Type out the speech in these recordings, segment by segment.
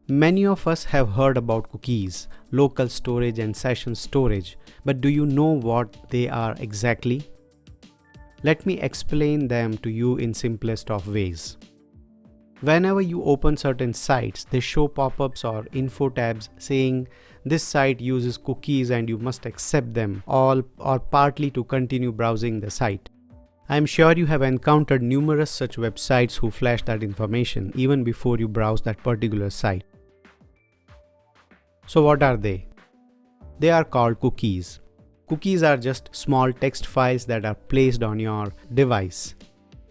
Many of us have heard about cookies, local storage and session storage, but do you know what they are exactly? Let me explain them to you in simplest of ways. Whenever you open certain sites, they show pop-ups or info tabs saying this site uses cookies and you must accept them all or partly to continue browsing the site. I am sure you have encountered numerous such websites who flash that information even before you browse that particular site. So what are they? They are called cookies. Cookies are just small text files that are placed on your device.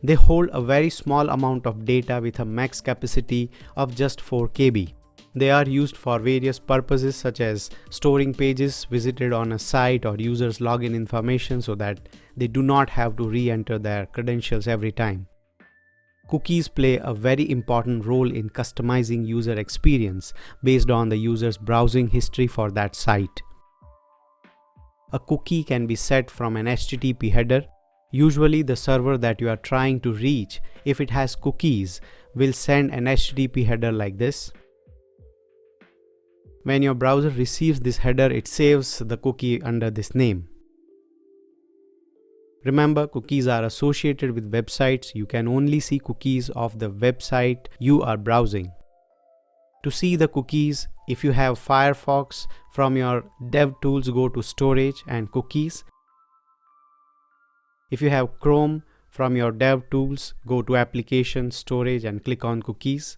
They hold a very small amount of data with a max capacity of just 4 KB. They are used for various purposes such as storing pages visited on a site or users' login information so that they do not have to re-enter their credentials every time. Cookies play a very important role in customizing user experience based on the user's browsing history for that site. A cookie can be set from an HTTP header. Usually the server that you are trying to reach, if it has cookies, will send an HTTP header like this. When your browser receives this header, it saves the cookie under this name. Remember, cookies are associated with websites. You can only see cookies of the website you are browsing. To see the cookies, if you have Firefox, from your DevTools go to Storage and Cookies. If you have Chrome, from your DevTools go to Application, Storage and click on Cookies.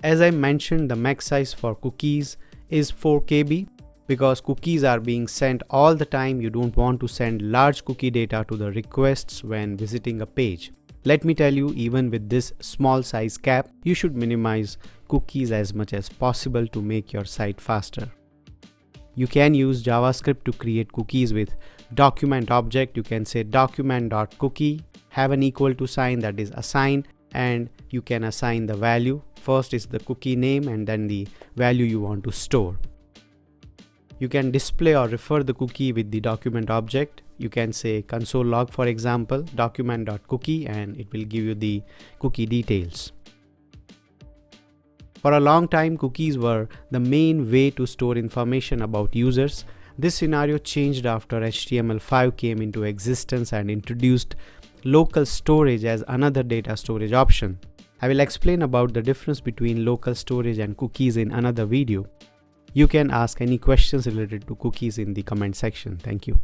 As I mentioned, the max size for cookies is 4 KB. Because cookies are being sent all the time, you don't want to send large cookie data to the requests when visiting a page. Let me tell you, even with this small size cap, you should minimize cookies as much as possible to make your site faster. You can use JavaScript to create cookies with document object. You can say document.cookie, have an equal to sign, that is assign, and you can assign the value. First is the cookie name and then the value you want to store. You can display or refer the cookie with the document object. You can say console log, for example, document.cookie, and it will give you the cookie details. For a long time, cookies were the main way to store information about users. This scenario changed after HTML5 came into existence and introduced local storage as another data storage option. I will explain about the difference between local storage and cookies in another video. You can ask any questions related to cookies in the comment section. Thank you.